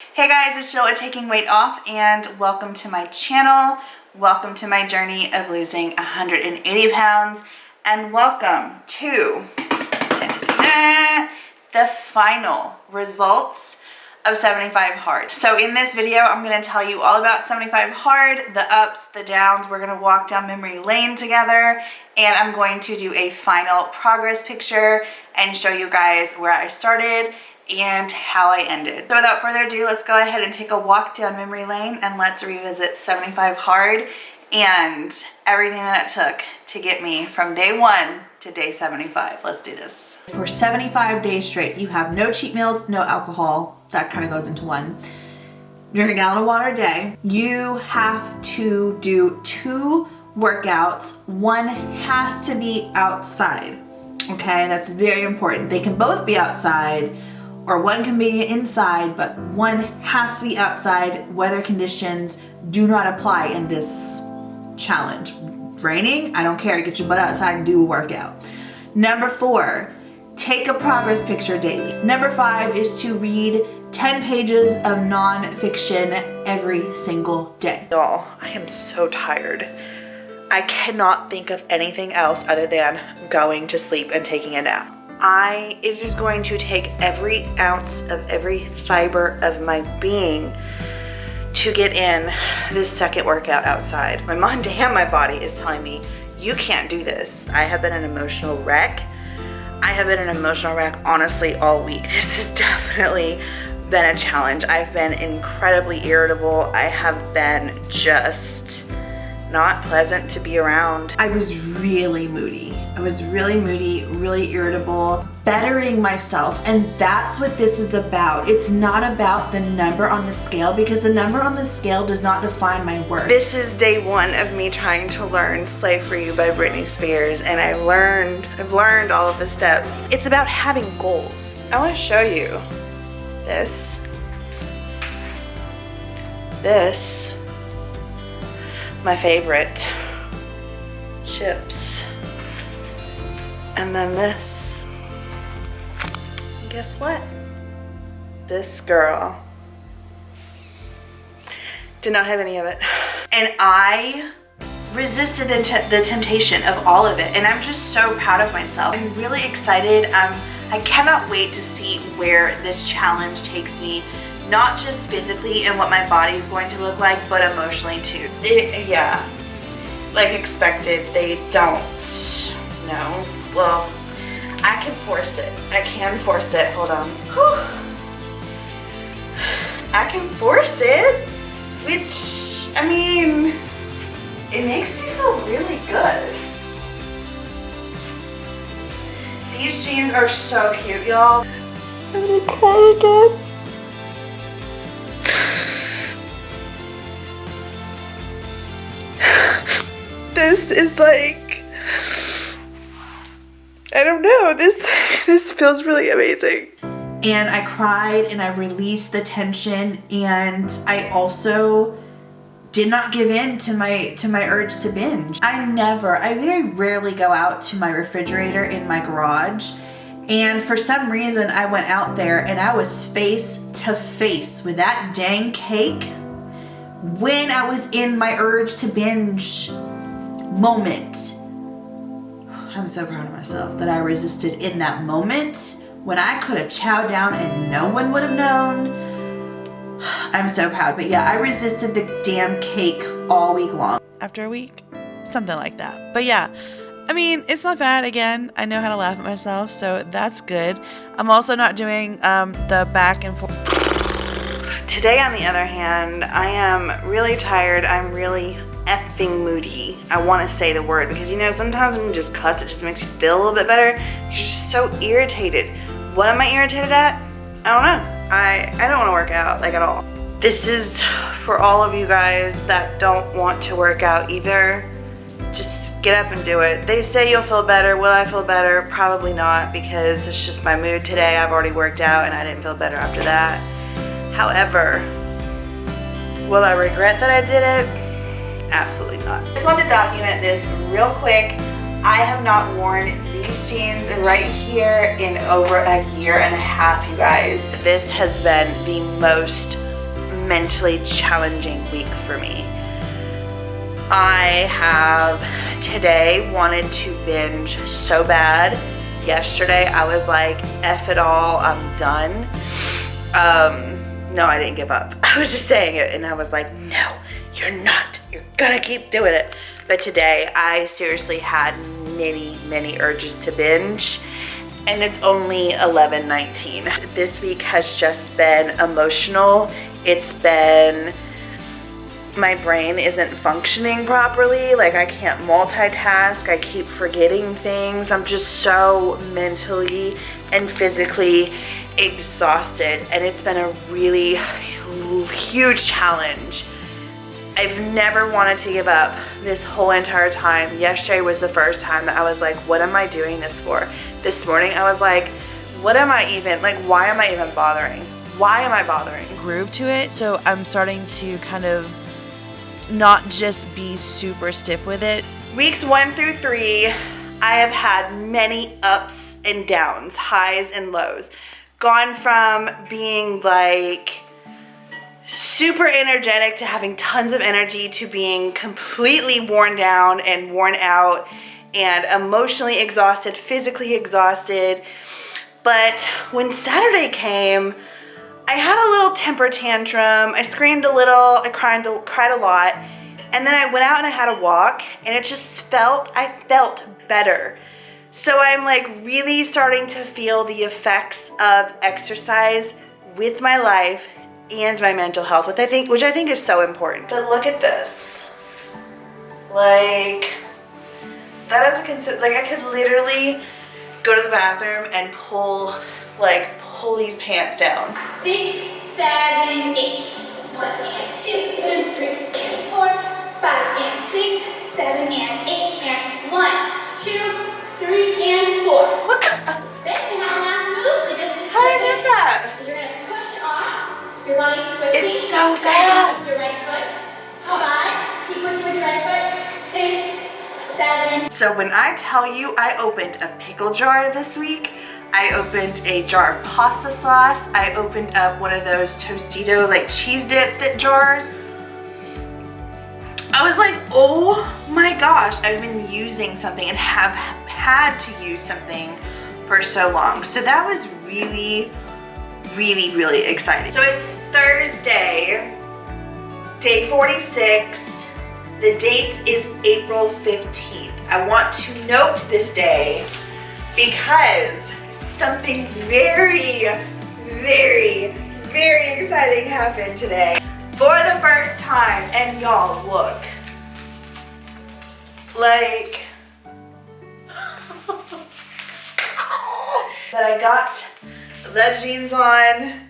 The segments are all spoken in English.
Hey guys, it's Jill with Taking Weight Off, and welcome to my channel. Welcome to my journey of losing 180 pounds, and welcome to the final results of 75 Hard. So in this video, I'm going to tell you all about 75 Hard, the ups, the downs. We're going to walk down memory lane together, and I'm going to do a final progress picture and show you guys where I started and how I ended. So without further ado, let's go ahead and take a walk down memory lane and let's revisit 75 Hard and everything that it took to get me from day 1 to day 75. Let's do this. For 75 days straight, you have no cheat meals, no alcohol. That kind of goes into one. Drink a gallon of water a day. You have to do 2 workouts. One has to be outside. Okay, that's very important. They can both be outside, or one can be inside, but one has to be outside. Weather conditions do not apply in this challenge. Raining, I don't care, get your butt outside and do a workout. Number 4, take a progress picture daily. Number 5 is to read 10 pages of non-fiction every single day. Y'all, I am so tired. I cannot think of anything else other than going to sleep and taking a nap. It is going to take every ounce of every fiber of my being to get in this second workout outside. My mind and my body is telling me, you can't do this. I have been an emotional wreck. I have been an emotional wreck, honestly, all week. This has definitely been a challenge. I've been incredibly irritable. I have been just not pleasant to be around. I was really moody. Really irritable, bettering myself, and that's what this is about. It's not about the number on the scale, because the number on the scale does not define my worth. This is day 1 of me trying to learn Slave For You by Britney Spears, and I've learned all of the steps. It's about having goals. I want to show you this, my favorite chips. And then this. And guess what? This girl did not have any of it. And I resisted the temptation of all of it. And I'm just so proud of myself. I'm really excited. I cannot wait to see where this challenge takes me. Not just physically and what my body is going to look like, but emotionally too. Yeah, like expected, they don't know. Well, I can force it. Hold on. Whew. I can force it, which, I mean, it makes me feel really good. These jeans are so cute, y'all. I'm gonna cry again. This is like, I don't know, this feels really amazing. And I cried and I released the tension, and I also did not give in to my urge to binge. I very rarely go out to my refrigerator in my garage, and for some reason I went out there and I was face to face with that dang cake when I was in my urge to binge moment. I'm so proud of myself that I resisted in that moment when I could have chowed down and no one would have known. I'm so proud. But yeah, I resisted the damn cake all week long. After a week, something like that. But yeah, I mean, it's not bad. Again, I know how to laugh at myself, so that's good. I'm also not doing the back and forth. Today, on the other hand, I am really tired. I'm really effing moody. I want to say the word, because you know, sometimes when you just cuss, it just makes you feel a little bit better. You're just so irritated. What am I irritated at? I don't know. I don't want to work out, like, at all. This is for all of you guys that don't want to work out either. Just get up and do it. They say you'll feel better. Will I feel better? Probably not, because it's just my mood today. I've already worked out and I didn't feel better after that. However, will I regret that I did it? Absolutely not. I just want to document this real quick. I have not worn these jeans right here in over a year and a half, you guys. This has been the most mentally challenging week for me. I have today wanted to binge so bad. Yesterday I was like, F it all, I'm done. No, I didn't give up. I was just saying it and I was like, no, you're not. You're gonna keep doing it. But today I seriously had many urges to binge, and it's only 11:19. This week has just been emotional. It's been, my brain isn't functioning properly. Like, I can't multitask. I keep forgetting things. I'm just so mentally and physically exhausted, and it's been a really huge challenge. I've never wanted to give up this whole entire time. Yesterday was the first time that I was like, what am I doing this for? This morning I was like, what am I even, like, why am I even bothering? Why am I bothering? Groove to it, so I'm starting to kind of not just be super stiff with it. Weeks 1 through 3, I have had many ups and downs, highs and lows. Gone from being like super energetic to having tons of energy to being completely worn down and worn out and emotionally exhausted, physically exhausted. But when Saturday came, I had a little temper tantrum. I screamed a little, I cried a lot, and then I went out and I had a walk, and it just I felt better. So I'm like really starting to feel the effects of exercise with my life and my mental health, which I think is so important. But look at this. Like, that is like I could literally go to the bathroom and pull these pants down. 6, 7, 8. 1 and 2 and 3 and 4, 5 and 6, 7 and 8 and 1, 2, 3 and 4. What the? Then we have a last move. We just How did I miss that? You're gonna push off. Your body's twisting. It's so fast. Your right foot. 5. Keep pushing with your right foot. 6, 7. So when I tell you I opened a pickle jar this week, I opened a jar of pasta sauce, I opened up one of those Tostito like cheese dip jars. I was like, oh my gosh, I've been using something and have had to use something for so long. So that was really exciting. So it's Thursday, day 46. The date is April 15th. I want to note this day because something very exciting happened today. For the first time, and y'all look, like, that I got the jeans on.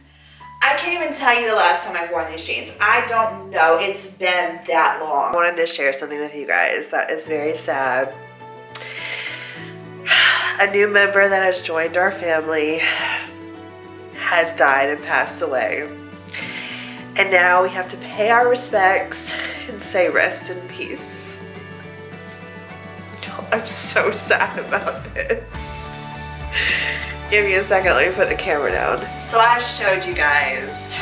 I can't even tell you the last time I've worn these jeans. I don't know, it's been that long. I wanted to share something with you guys that is very sad. A new member that has joined our family has died and passed away. And now we have to pay our respects and say rest in peace. I'm so sad about this. Give me a second, let me put the camera down. So I showed you guys.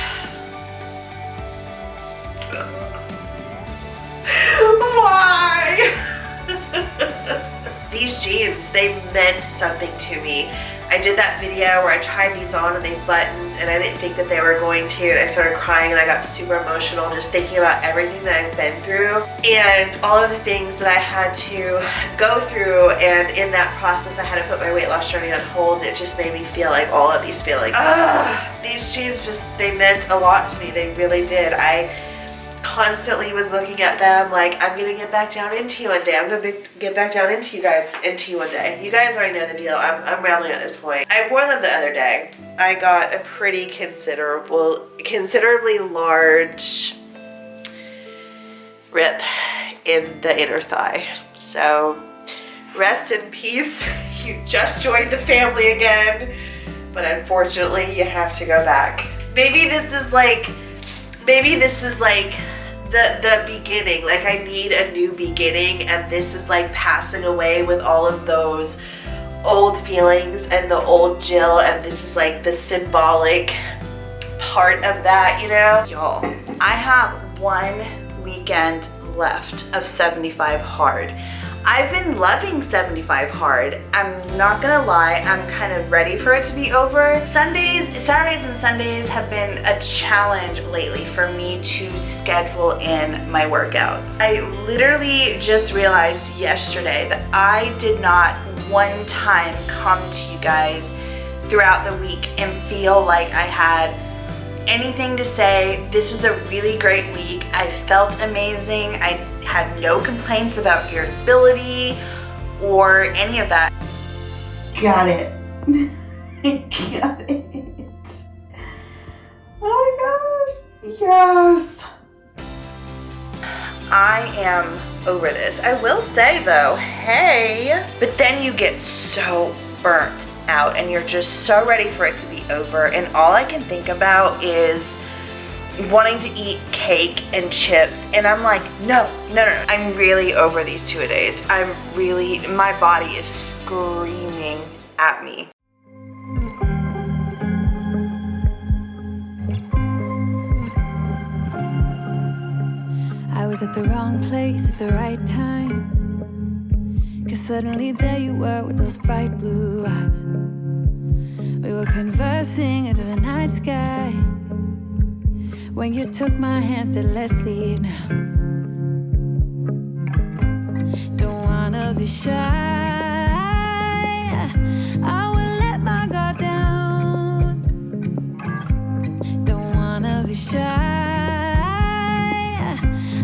Why? These jeans, they meant something to me. I did that video where I tried these on and they buttoned and I didn't think that they were going to, and I started crying and I got super emotional just thinking about everything that I've been through and all of the things that I had to go through, and in that process I had to put my weight loss journey on hold, and it just made me feel like all of these feelings. These jeans just, they meant a lot to me, they really did. I constantly was looking at them like, I'm gonna get back down into you one day. I'm gonna get back down into you one day. You guys already know the deal. I'm rambling at this point. I wore them the other day. I got a pretty considerably large rip in the inner thigh. So rest in peace. You just joined the family again, but unfortunately you have to go back. Maybe this is like the beginning, like I need a new beginning, and this is like passing away with all of those old feelings and the old Jill, and this is like the symbolic part of that, you know? Y'all, I have 1 weekend left of 75 hard. I've been loving 75 hard. I'm not gonna lie, I'm kind of ready for it to be over. Saturdays and Sundays have been a challenge lately for me to schedule in my workouts. I literally just realized yesterday that I did not one time come to you guys throughout the week and feel like I had anything to say. This was a really great week. I felt amazing. I had no complaints about irritability or any of that. Got it. Got it. Oh my gosh. Yes. I am over this. I will say though, hey, but then you get so burnt out and you're just so ready for it to be over, and all I can think about is wanting to eat cake and chips, and I'm like, no. I'm really over these 2-a-days. My body is screaming at me. I was at the wrong place at the right time, 'cause suddenly there you were with those bright blue eyes. We were conversing under the night sky, when you took my hand, said let's leave now. Don't wanna be shy, I will let my guard down. Don't wanna be shy,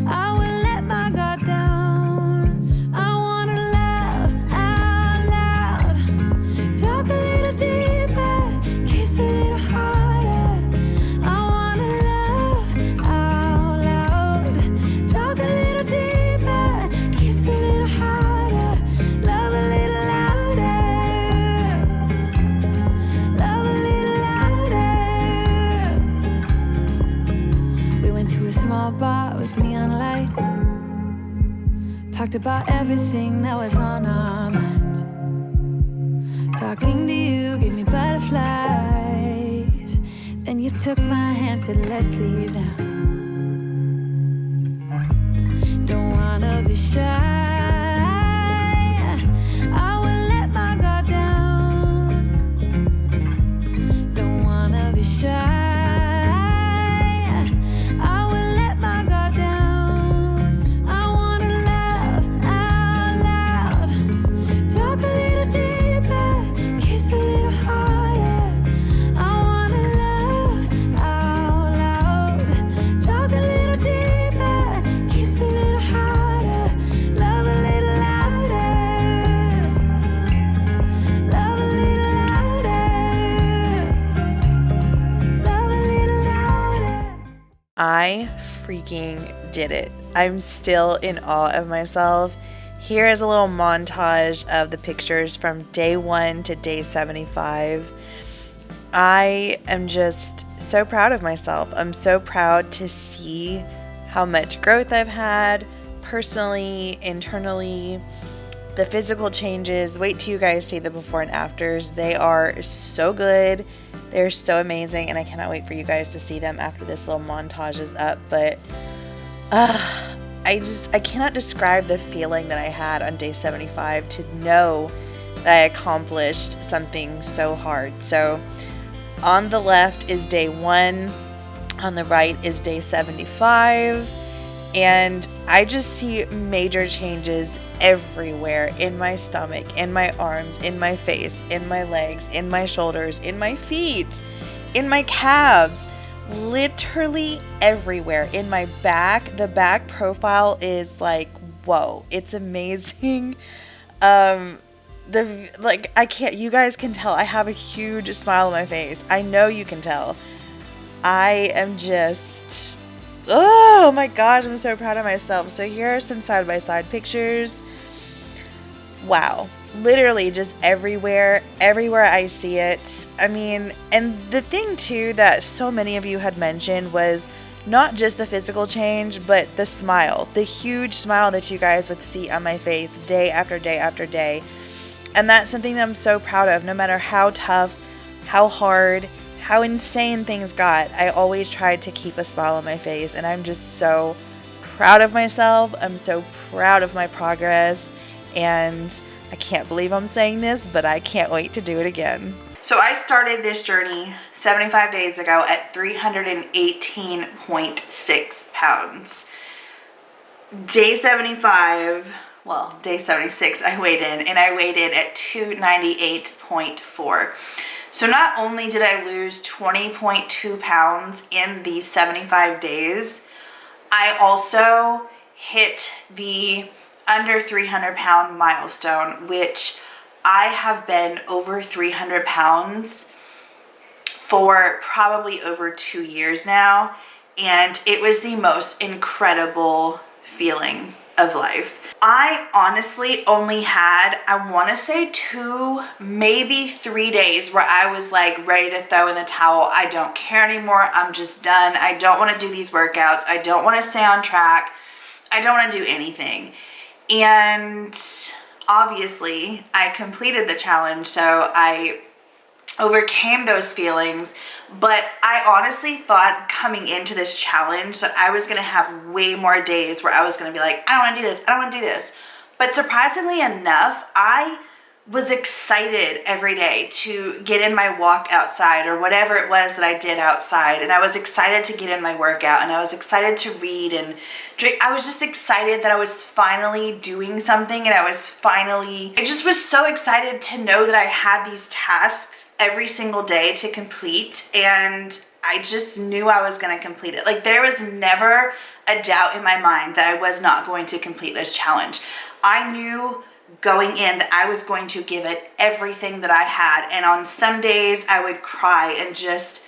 I will let my guard down. I wanna laugh out loud, talk a little deeper, kiss a little harder. I wanna laugh out loud, talk a little deeper, kiss a little harder, love a little louder, love a little louder. We went to a small bar with neon lights, talked about everything that was on our minds. Talking to you gave me butterflies. Then you took my hand, said let's leave now. Don't wanna be shy, I will let my guard down. Don't wanna be shy, I will let my guard down. I wanna laugh out loud, talk a little deeper, kiss a little harder. I wanna laugh out loud, talk a little deeper, kiss a little harder, love a little louder, love a little louder, love a little louder. I freaking did it. I'm still in awe of myself. Here is a little montage of the pictures from day 1 to day 75. I am just so proud of myself. I'm so proud to see how much growth I've had personally, internally, the physical changes. Wait till you guys see the before and afters. They are so good. They're so amazing, and I cannot wait for you guys to see them after this little montage is up. But I cannot describe the feeling that I had on day 75 to know that I accomplished something so hard. So on the left is day 1, on the right is day 75, and I just see major changes everywhere, in my stomach, in my arms, in my face, in my legs, in my shoulders, in my feet, in my calves, literally everywhere. In my back, the back profile is like, whoa, it's amazing. You guys can tell I have a huge smile on my face. I know you can tell. I am just, oh my gosh, I'm so proud of myself. So here are some side-by-side pictures. Wow, literally just everywhere I see it. I mean, and the thing too that so many of you had mentioned was not just the physical change, but the smile, the huge smile that you guys would see on my face day after day after day. And that's something that I'm so proud of. No matter how tough, how hard, how insane things got, I always tried to keep a smile on my face, and I'm just so proud of myself. I'm so proud of my progress, and I can't believe I'm saying this, but I can't wait to do it again. So I started this journey 75 days ago at 318.6 pounds. Day 75, well, day 76, I weighed in, and I weighed in at 298.4. So not only did I lose 20.2 pounds in these 75 days, I also hit the under 300 pound milestone, which I have been over 300 pounds for probably over 2 years now, and it was the most incredible feeling of life. I honestly only had, I want to say 2, maybe 3 days where I was like ready to throw in the towel. I don't care anymore. I'm just done. I don't want to do these workouts. I don't want to stay on track. I don't want to do anything. And obviously I completed the challenge, so I overcame those feelings. But I honestly thought coming into this challenge that I was gonna have way more days where I was gonna be like, I don't wanna do this, I don't wanna do this. But surprisingly enough, I was excited every day to get in my walk outside or whatever it was that I did outside. And I was excited to get in my workout, and I was excited to read and drink. I was just excited that I was finally doing something, and I just was so excited to know that I had these tasks every single day to complete, and I just knew I was going to complete it. Like, there was never a doubt in my mind that I was not going to complete this challenge. I knew going in that I was going to give it everything that I had, and on some days I would cry and just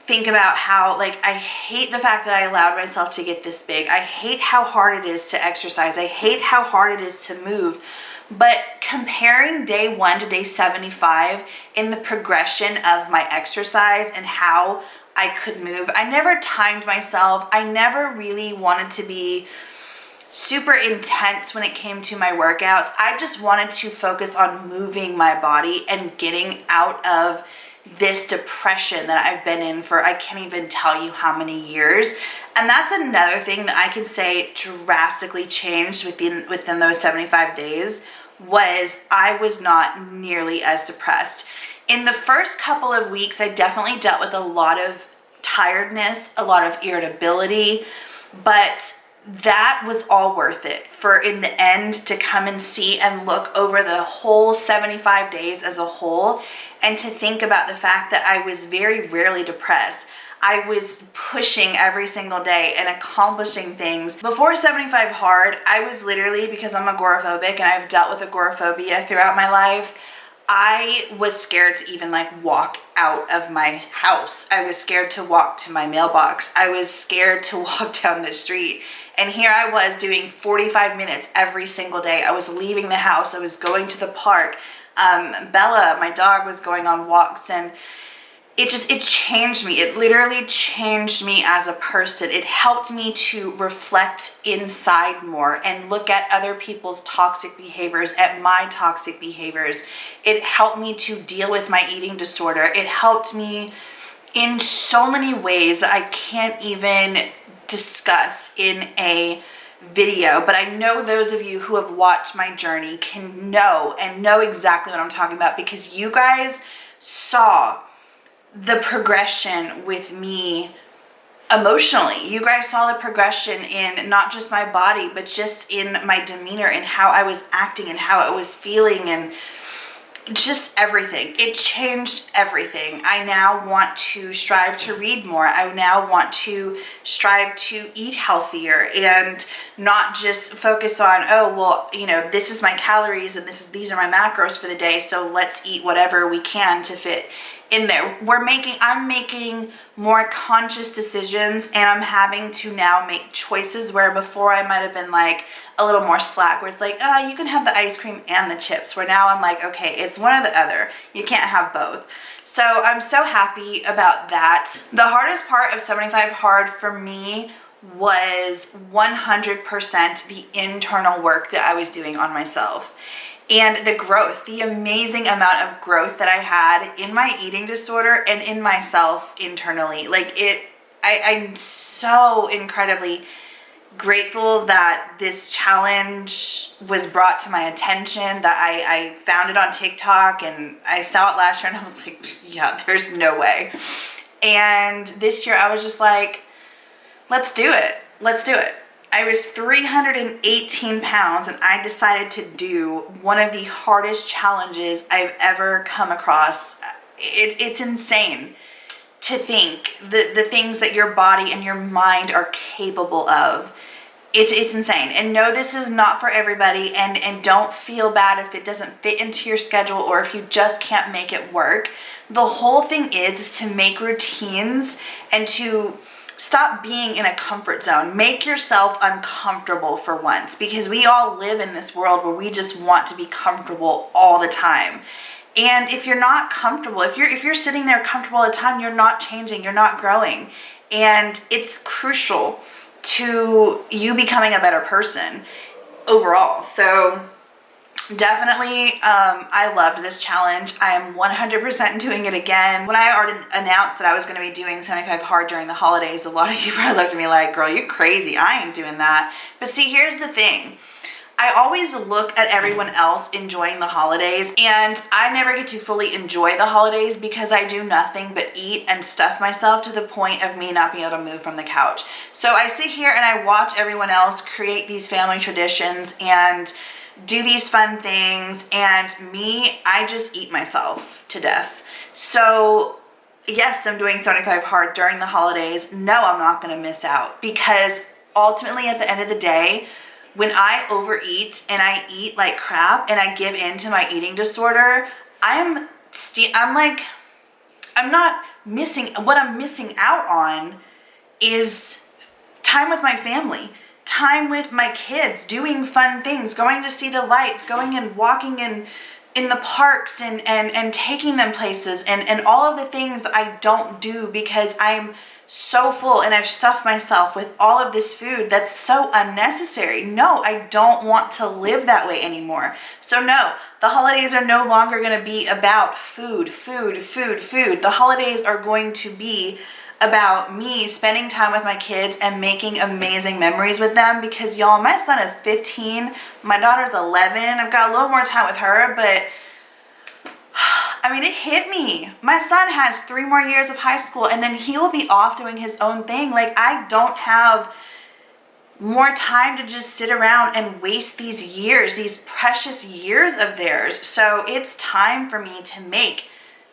think about how, like, I hate the fact that I allowed myself to get this big. I hate how hard it is to exercise. I hate how hard it is to move. But comparing day 1 to day 75 in the progression of my exercise and how I could move, I never timed myself. I never really wanted to be super intense when it came to my workouts. I just wanted to focus on moving my body and getting out of this depression that I've been in for I can't even tell you how many years. And that's another thing that I can say drastically changed within those 75 days, was I was not nearly as depressed. In the first couple of weeks, I definitely dealt with a lot of tiredness, a lot of irritability, but that was all worth it for, in the end, to come and see and look over the whole 75 days as a whole, and to think about the fact that I was very rarely depressed. I was pushing every single day and accomplishing things. Before 75 Hard, I was literally, because I'm agoraphobic and I've dealt with agoraphobia throughout my life, I was scared to even like walk out of my house. I was scared to walk to my mailbox. I was scared to walk down the street. And here I was doing 45 minutes every single day. I was leaving the house. I was going to the park. Bella, my dog, was going on walks, and it changed me. It literally changed me as a person. It helped me to reflect inside more and look at other people's toxic behaviors, at my toxic behaviors. It helped me to deal with my eating disorder. It helped me in so many ways that I can't even discuss in a video, but I know those of you who have watched my journey can know exactly what I'm talking about, because you guys saw the progression with me emotionally. You guys saw the progression in not just my body, but just in my demeanor and how I was acting and how I was feeling, and just everything. It changed everything. I now want to strive to read more. I now want to strive to eat healthier and not just focus on, oh, well, you know, this is my calories and these are my macros for the day, so let's eat whatever we can to fit in there. I'm making more conscious decisions, and I'm having to now make choices where before I might have been like a little more slack, where it's like, oh, you can have the ice cream and the chips, where now I'm like, okay, it's one or the other. You can't have both. So I'm so happy about that. The hardest part of 75 Hard for me was 100% the internal work that I was doing on myself. and the growth, the amazing amount of growth that I had in my eating disorder and in myself internally. Like I'm so incredibly grateful that this challenge was brought to my attention, that I found it on TikTok and I saw it last year and I was like, yeah, there's no way. And this year I was just like, let's do it. Let's do it. I was 318 pounds and I decided to do one of the hardest challenges I've ever come across. It's insane to think the things that your body and your mind are capable of. It's insane. And no, this is not for everybody, and don't feel bad if it doesn't fit into your schedule or if you just can't make it work. The whole thing is to make routines and to stop being in a comfort zone. Make yourself uncomfortable for once, because we all live in this world where we just want to be comfortable all the time. And if you're not comfortable, if you're sitting there comfortable all the time, you're not changing, you're not growing. And it's crucial to you becoming a better person overall. So definitely, I loved this challenge. I am 100% doing it again. When I already announced that I was going to be doing 75 hard during the holidays, a lot of you probably looked at me like, girl, you crazy. I ain't doing that. But see, here's the thing. I always look at everyone else enjoying the holidays, and I never get to fully enjoy the holidays because I do nothing but eat and stuff myself to the point of me not being able to move from the couch. So I sit here and I watch everyone else create these family traditions and do these fun things, and me, I just eat myself to death. So yes, I'm doing 75 hard during the holidays. No, I'm not going to miss out, because ultimately at the end of the day, when I overeat and I eat like crap and I give in to my eating disorder, I'm not missing, what I'm missing out on is time with my family, time with my kids, doing fun things, going to see the lights, going and walking in the parks and taking them places, and all of the things I don't do because I'm so full and I've stuffed myself with all of this food that's so unnecessary. No, I don't want to live that way anymore. So no, the holidays are no longer going to be about food. The holidays are going to be about me spending time with my kids and making amazing memories with them, because y'all, my son is 15, my daughter's 11. I've got a little more time with her, but I mean, it hit me. My son has 3 more years of high school and then he will be off doing his own thing. Like, I don't have more time to just sit around and waste these years, these precious years of theirs. So it's time for me to make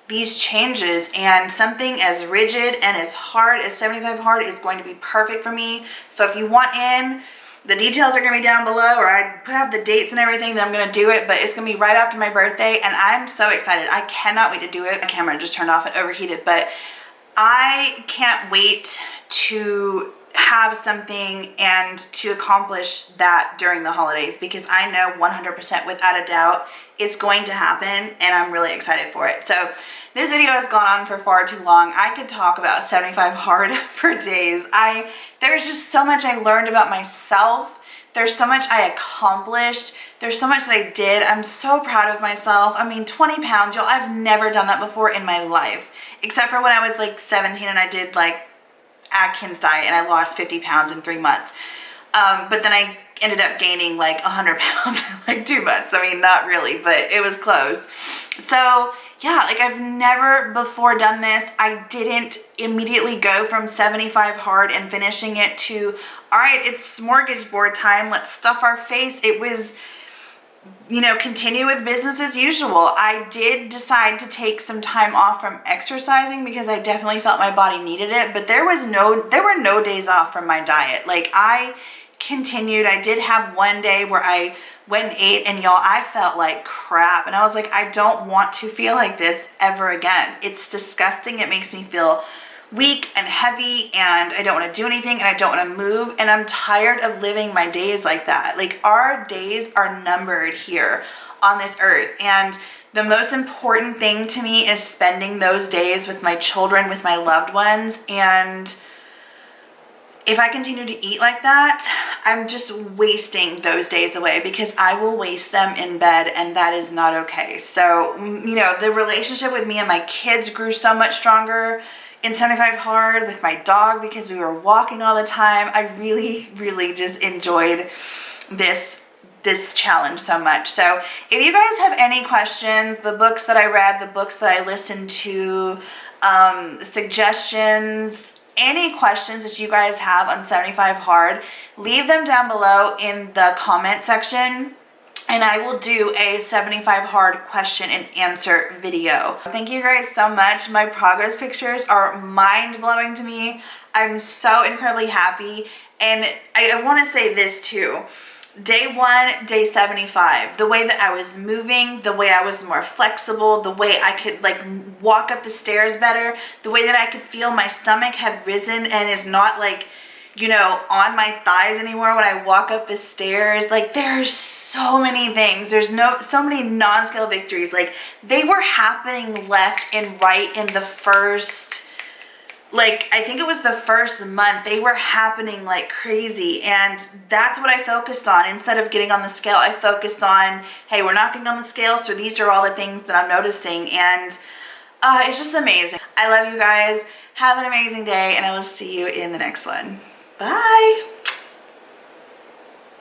these changes, and something as rigid and as hard as 75 hard is going to be perfect for me. So if you want in, the details are going to be down below, or I put out the dates and everything that I'm going to do it, but it's going to be right after my birthday, and I'm so excited. I cannot wait to do it. My camera just turned off and overheated, but I can't wait to have something and to accomplish that during the holidays, because I know 100% without a doubt it's going to happen, and I'm really excited for it. So this video has gone on for far too long. I could talk about 75 hard for days. There's just so much I learned about myself. There's so much I accomplished. There's so much that I did. I'm so proud of myself. I mean, 20 pounds, y'all, I've never done that before in my life, except for when I was like 17 and I did like Atkins diet and I lost 50 pounds in 3 months. But then I ended up gaining like 100 pounds in like 2 months. I mean, not really, but it was close. So yeah, like I've never before done this. I didn't immediately go from 75 hard and finishing it to, all right, it's smorgasbord time, let's stuff our face. It was, you know, continue with business as usual. I did decide to take some time off from exercising because I definitely felt my body needed it, but there were no days off from my diet. Like, I continued. I did have one day where I went and ate, and y'all, I felt like crap, and I was like, I don't want to feel like this ever again. It's disgusting. It makes me feel weak and heavy, and I don't want to do anything, and I don't want to move, and I'm tired of living my days like that. Like, our days are numbered here on this earth, and the most important thing to me is spending those days with my children, with my loved ones, and if I continue to eat like that, I'm just wasting those days away because I will waste them in bed, and that is not okay. So, you know, the relationship with me and my kids grew so much stronger in 75 Hard with my dog because we were walking all the time. I really, really just enjoyed this challenge so much. So if you guys have any questions, the books that I read, the books that I listened to, suggestions, any questions that you guys have on 75 Hard, leave them down below in the comment section, and I will do a 75 Hard question and answer video. Thank you guys so much. My progress pictures are mind-blowing to me. I'm so incredibly happy, and I want to say this too. Day 1, day 75, the way that I was moving, the way I was more flexible, the way I could like walk up the stairs better, the way that I could feel my stomach had risen and is not like, you know, on my thighs anymore when I walk up the stairs. Like, there's so many things. There's so many non-scale victories. Like, they were happening left and right in the first, like, I think it was the first month. They were happening like crazy, and that's what I focused on. Instead of getting on the scale, I focused on, hey, we're not getting on the scale, so these are all the things that I'm noticing, and it's just amazing. I love you guys. Have an amazing day, and I will see you in the next one. Bye.